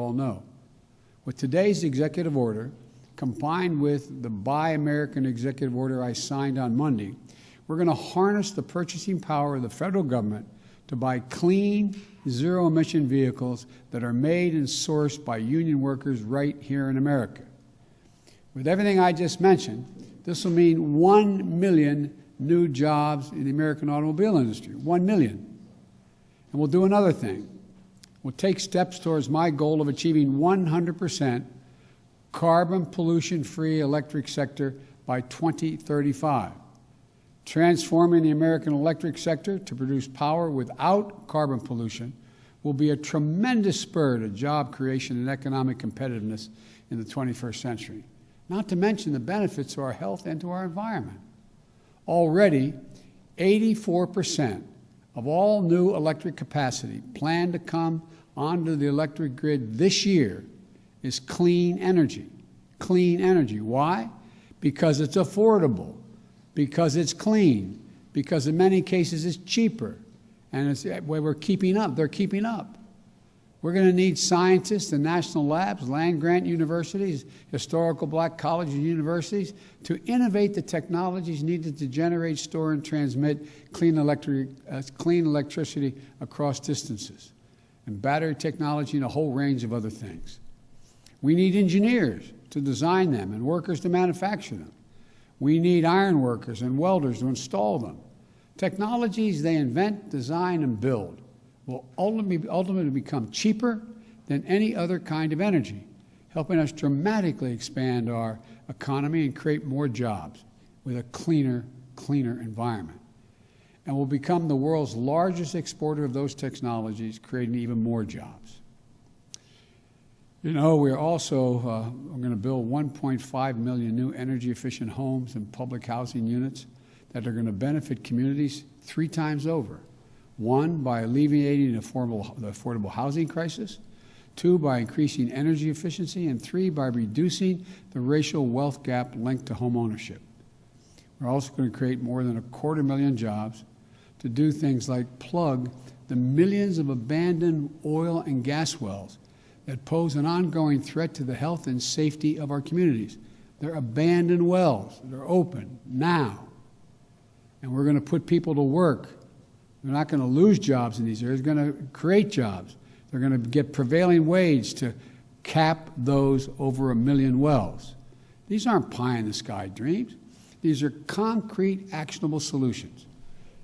all know. With today's executive order, combined with the Buy American executive order I signed on Monday, we're going to harness the purchasing power of the federal government to buy clean, zero-emission vehicles that are made and sourced by union workers right here in America. With everything I just mentioned, this will mean 1 million new jobs in the American automobile industry, 1 million. And we'll do another thing. We'll take steps towards my goal of achieving 100% carbon pollution-free electric sector by 2035. Transforming the American electric sector to produce power without carbon pollution will be a tremendous spur to job creation and economic competitiveness in the 21st century, not to mention the benefits to our health and to our environment. Already, 84% of all new electric capacity planned to come onto the electric grid this year is clean energy. Clean energy. Why? Because it's affordable, because it's clean, because in many cases it's cheaper, and it's where we're keeping up. They're keeping up. We're going to need scientists and national labs, land-grant universities, historical black colleges and universities to innovate the technologies needed to generate, store, and transmit clean electricity across distances, and battery technology and a whole range of other things. We need engineers to design them and workers to manufacture them. We need iron workers and welders to install them. Technologies they invent, design, and build will ultimately become cheaper than any other kind of energy, helping us dramatically expand our economy and create more jobs with a cleaner environment. And we'll become the world's largest exporter of those technologies, creating even more jobs. You know, we're also going to build 1.5 million new energy-efficient homes and public housing units that are going to benefit communities 3 times over. 1, by alleviating the affordable housing crisis. 2, by increasing energy efficiency. And 3, by reducing the racial wealth gap linked to home ownership. We're also going to create more than 250,000 jobs to do things like plug the millions of abandoned oil and gas wells that pose an ongoing threat to the health and safety of our communities. They're abandoned wells. They're open now. And we're going to put people to work. They're not going to lose jobs in these areas. They're going to create jobs. They're going to get prevailing wage to cap those over 1 million wells. These aren't pie-in-the-sky dreams. These are concrete, actionable solutions.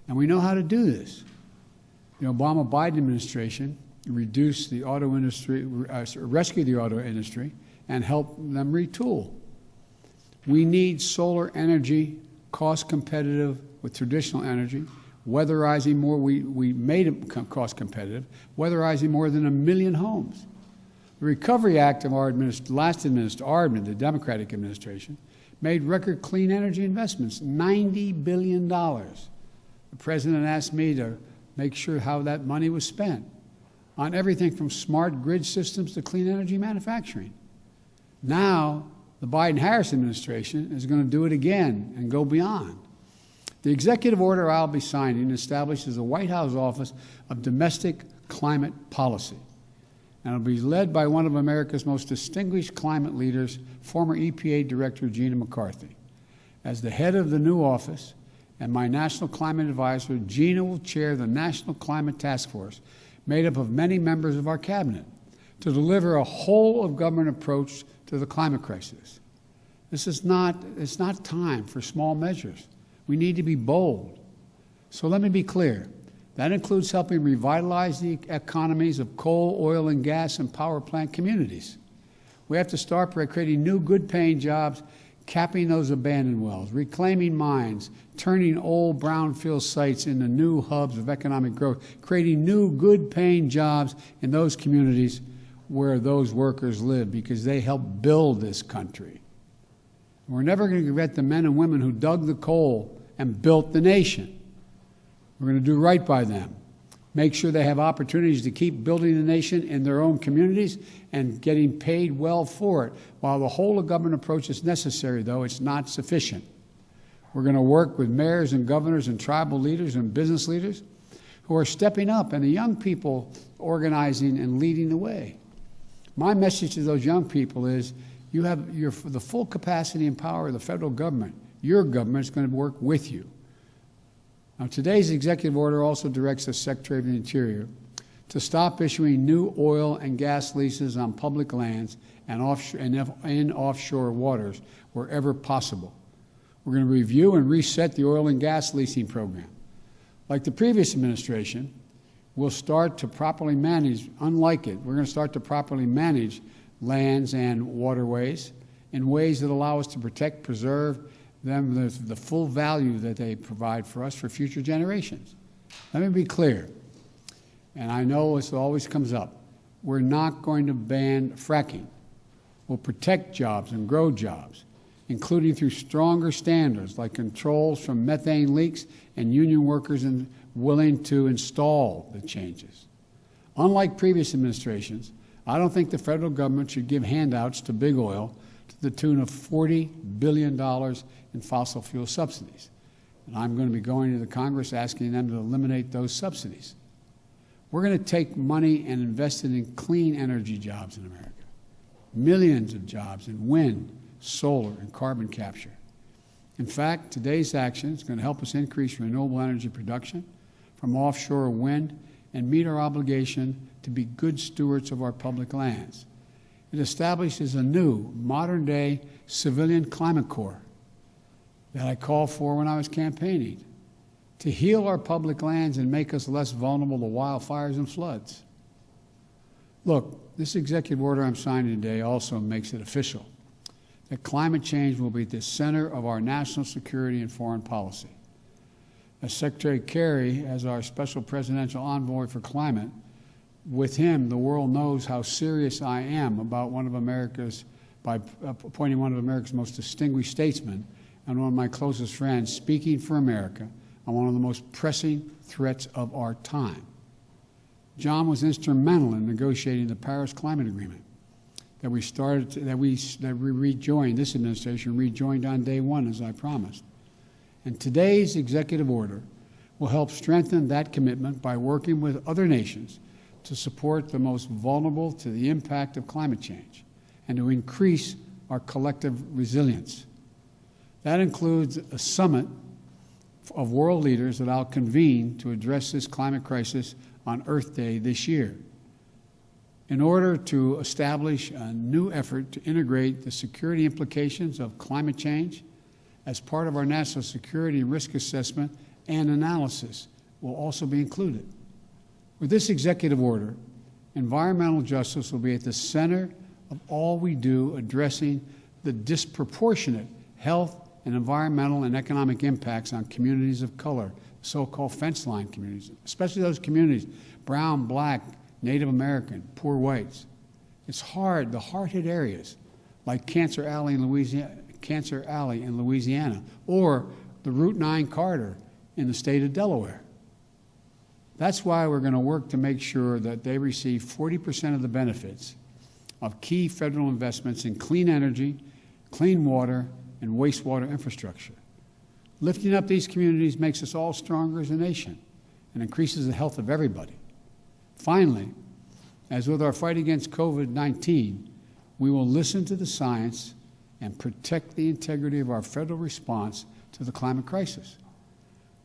And we know how to do this. The Obama-Biden administration reduced the auto industry, rescued the auto industry, and helped them retool. We need solar energy, cost competitive with traditional energy, weatherizing more. We made it cost competitive, weatherizing more than 1 million homes. The Recovery Act of our last administration, the Democratic administration, made record clean energy investments, $90 billion. The President asked me to make sure how that money was spent on everything from smart grid systems to clean energy manufacturing. Now, the Biden-Harris administration is going to do it again and go beyond. The executive order I'll be signing establishes the White House Office of Domestic Climate Policy, and it'll be led by one of America's most distinguished climate leaders, former EPA Director Gina McCarthy. As the head of the new office and my National Climate Advisor, Gina will chair the National Climate Task Force, made up of many members of our cabinet, to deliver a whole-of-government approach to the climate crisis. It's not time for small measures. We need to be bold. So let me be clear. That includes helping revitalize the economies of coal, oil, and gas and power plant communities. We have to start by creating new good-paying jobs, capping those abandoned wells, reclaiming mines, turning old brownfield sites into new hubs of economic growth, creating new good-paying jobs in those communities where those workers live, because they help build this country. We're never going to forget the men and women who dug the coal and built the nation. We're going to do right by them, make sure they have opportunities to keep building the nation in their own communities and getting paid well for it. While the whole-of-government approach is necessary, though, it's not sufficient. We're going to work with mayors and governors and tribal leaders and business leaders who are stepping up, and the young people organizing and leading the way. My message to those young people is you have the full capacity and power of the federal government. Your government is going to work with you. Now, today's executive order also directs the Secretary of the Interior to stop issuing new oil and gas leases on public lands and in offshore waters wherever possible. We're going to review and reset the oil and gas leasing program. Like the previous administration, we'll start to properly manage, unlike it, we're going to start to properly manage lands and waterways in ways that allow us to protect, preserve them, the full value that they provide for us for future generations. Let me be clear, and I know this always comes up, we're not going to ban fracking. We'll protect jobs and grow jobs, including through stronger standards like controls from methane leaks and union workers willing to install the changes. Unlike previous administrations, I don't think the federal government should give handouts to big oil to the tune of $40 billion in fossil fuel subsidies. And I'm going to be going to the Congress asking them to eliminate those subsidies. We're going to take money and invest it in clean energy jobs in America. Millions of jobs in wind, solar, and carbon capture. In fact, today's action is going to help us increase renewable energy production from offshore wind and meet our obligation to be good stewards of our public lands. It establishes a new, modern-day civilian climate corps that I called for when I was campaigning to heal our public lands and make us less vulnerable to wildfires and floods. Look, this executive order I'm signing today also makes it official that climate change will be at the center of our national security and foreign policy. As Secretary Kerry, as our special presidential envoy for climate, with him, the world knows how serious I am about by appointing one of America's most distinguished statesmen and one of my closest friends speaking for America on one of the most pressing threats of our time. John was instrumental in negotiating the Paris Climate Agreement that we rejoined, this administration rejoined on day one, as I promised. And today's executive order will help strengthen that commitment by working with other nations to support the most vulnerable to the impact of climate change and to increase our collective resilience. That includes a summit of world leaders that I'll convene to address this climate crisis on Earth Day this year, in order to establish a new effort to integrate the security implications of climate change as part of our national security risk assessment and analysis will also be included. With this executive order, environmental justice will be at the center of all we do addressing the disproportionate health and environmental and economic impacts on communities of color, so-called fence line communities, especially those communities, brown, black, Native American, poor whites. It's hard, the hard-hit areas like Cancer Alley in Louisiana, or the Route 9 corridor in the state of Delaware. That's why we're going to work to make sure that they receive 40% of the benefits of key federal investments in clean energy, clean water, and wastewater infrastructure. Lifting up these communities makes us all stronger as a nation and increases the health of everybody. Finally, as with our fight against COVID-19, we will listen to the science and protect the integrity of our federal response to the climate crisis.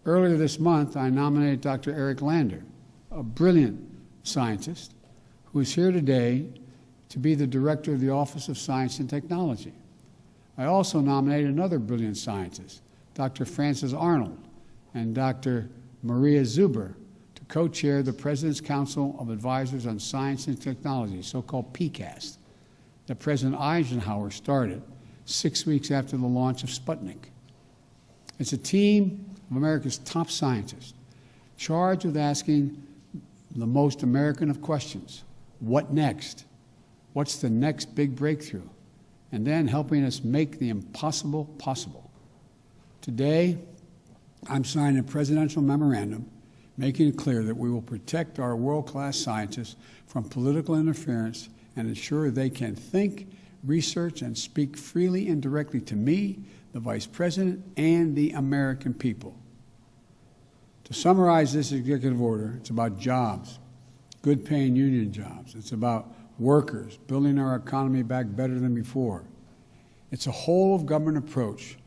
Earlier this month, I nominated Dr. Eric Lander, a brilliant scientist who is here today to be the director of the Office of Science and Technology. I also nominated another brilliant scientist, Dr. Frances Arnold and Dr. Maria Zuber, to co-chair the President's Council of Advisors on Science and Technology, so-called PCAST, that President Eisenhower started 6 weeks after the launch of Sputnik. It's a team of America's top scientists charged with asking the most American of questions. What next? What's the next big breakthrough? And then helping us make the impossible possible. Today, I'm signing a presidential memorandum making it clear that we will protect our world-class scientists from political interference and ensure they can think, research, and speak freely and directly to me, the Vice President, and the American people. To summarize this executive order, it's about jobs, good-paying union jobs. It's about workers, building our economy back better than before. It's a whole-of-government approach.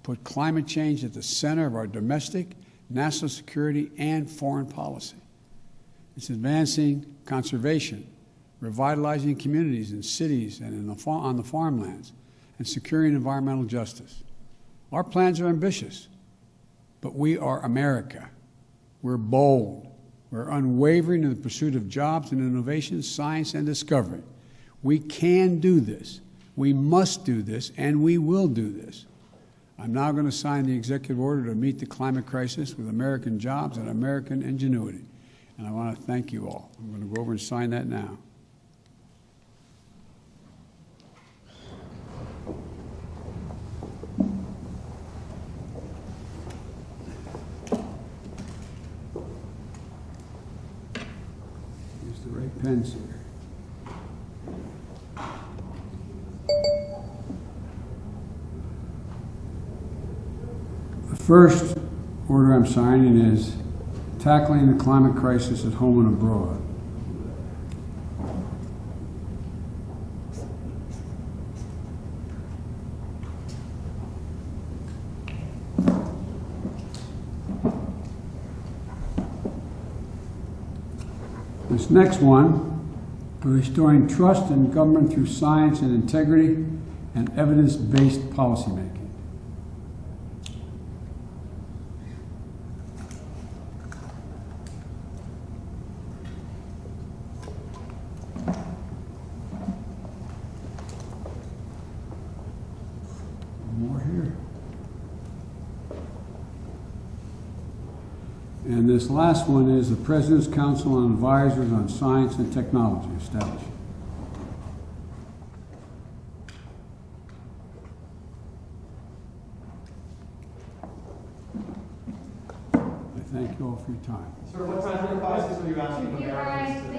Put climate change at the center of our domestic, national security, and foreign policy. It's advancing conservation, revitalizing communities in cities and on the farmlands, and securing environmental justice. Our plans are ambitious, but we are America. We're bold. We're unwavering in the pursuit of jobs and innovation, science and discovery. We can do this. We must do this, and we will do this. I'm now going to sign the executive order to meet the climate crisis with American jobs and American ingenuity. And I want to thank you all. I'm going to go over and sign that now. Use the right pens here. The first order I'm signing is tackling the climate crisis at home and abroad. This next one, for restoring trust in government through science and integrity and evidence-based policymaking. More here. And this last one is the President's Council on Advisors on Science and Technology established. I thank you all for your time. Sir, what type of advice are you asking Americans to